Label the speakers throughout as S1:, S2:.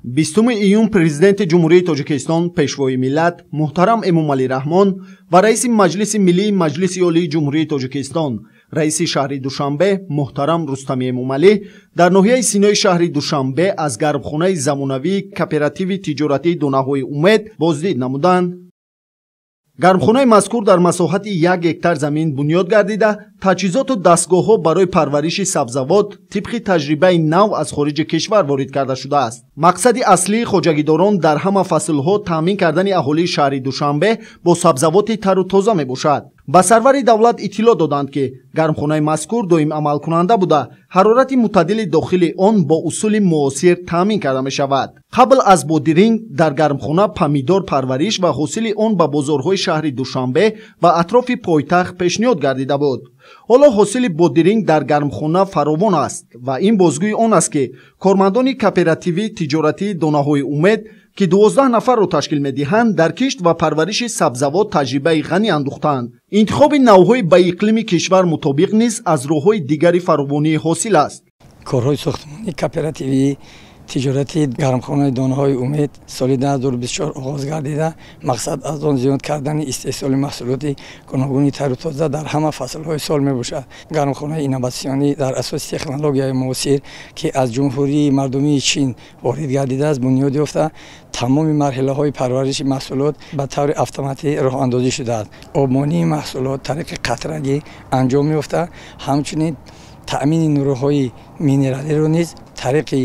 S1: 20 июн президенти ҷумҳурии Тоҷикистон, пешвои миллат муҳтарам Эмомалӣ Раҳмон ва раиси Маҷлиси Миллии Маҷлиси Олии Ҷумҳурии Тоҷикистон, раиси шаҳри Душанбе муҳтарам Рустамӣ Эмомалӣ дар ноҳияи Синои шаҳри Душанбе аз гармхонаи замонавии кооперативи тиҷоратии Донаҳои Умед боздид намуданд. гармхонаи мазкур дар масоҳати 1 гектар замин бунёд гардида, таҷҳизоту дастгоҳҳо барои парвариши сабзавот тибқи таҷрибаи нав аз хориҷи кишвар ворид карда шудааст. мақсади аслии хоҷагидорон дар ҳама фаслҳо таъмин кардани аҳолии шаҳри Душанбе бо сабзавоти тару тоза мебошад. ба сарвари давлат иттилоъ доданд, ки гармхонаи мазкур доим амалкунанда буда, ҳарорати мутаддили дохили он бо усули муосир таъмин карда мешавад. қабл аз бодиринг дар гармхона помидор парвариш ва ҳосили он ба бозорҳои шаҳри Душанбе ва атрофи пойтахт пешниҳод гардида буд. ҳоло ҳосили бодиринг дар гармхона фаровон аст ва ин бозгӯи он аст, ки кормандони кооперативи тиҷоратии Донаҳои Умед, ки 12 нафарро ташкил медиҳанд, дар кишт ва парвариши сабзавот таҷрибаи ғанӣ андохтанд. интихоби навъҳои ба иқлими кишвар мутобиқ низ аз роҳҳои дигари фаровонии ҳосил аст.
S2: корҳои сохтмонии кооперативи тиҷорати гармхонаи Донаҳои Умед соли 2024 оғоз гардида, мақсад аз он зиёд кардани истеҳсоли маҳсулоти гуногуни тару тоза дар ҳама фаслҳои сол мебошад. гармхонаи инноватсионӣ дар асоси технологияи муосир, ки аз ҷумҳурии мардумии Чин ворид гардидааст, бунёд ёфта, тамоми марҳилаҳои парвариши маҳсулот ба таври автоматӣ роҳандозӣ шудааст. обмонии маҳсулот тариқи қатрагӣ анҷом ёфта, ҳамчунин таъмини нуроҳои минералиро низ тариқи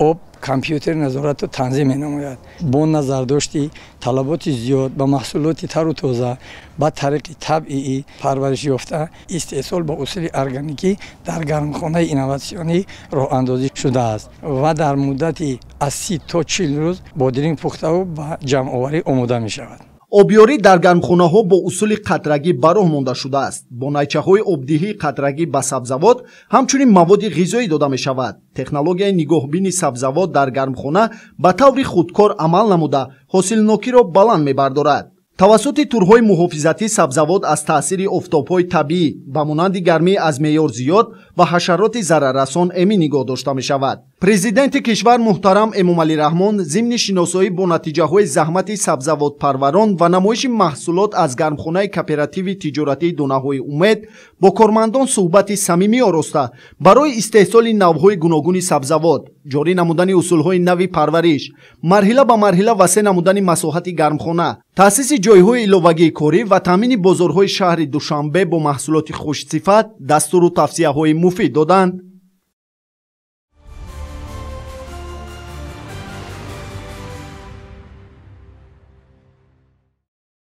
S2: об компютер назорату танзим менамояд. бо назардошти талаботи зиёд ба маҳсулоти тару тоза ба тариқи табъии парвариш ёфта, истеҳсол ба усули органикӣ дар гармхонаи инноватсионӣ роҳандозӣ шудааст ва дар муддати аз 30 то 40 рӯз бодиринг пухтаву ба ҷамъоварӣ омода мешавад.
S1: обёрӣ дар гармхонаҳо бо усули қатрагӣ ба роҳ монда шудааст. бо найчаҳои обдиҳии қатрагӣ ба сабзавот ҳамчунин маводи ғизоӣ дода мешавад. технологияи нигоҳбини сабзавот дар гармхона ба таври худкор амал намуда, ҳосилнокиро баланд мебардорад. тавассути турҳои муҳофизати сабзавот аз таъсири офтобҳои табиӣ ба монанди гармӣ аз меъёр зиёд ва ҳашароти зараррасон эмин нигоҳ дошта мешавад. президенти кишвар муҳтарам Эмомалӣ Раҳмон зимни шиносоӣ бо натиҷаҳои заҳмати сабзавотпарварон ва намоиши маҳсулот аз гармхонаи кооперативи тиҷоратии Донаҳои Умед бо кормандон суҳбати самимӣ ороста барои истеҳсоли навъҳои гуногуни сабзавот, ҷорӣ намудани усулҳои нави парвариш, марҳила ба марҳила васеъ намудани масоҳати гармхона, таъсиси ҷойҳои иловагии корӣ ва таъмини бозорҳои шаҳри Душанбе бо маҳсулоти хушсифат дастуру тавсияҳои муфид доданд.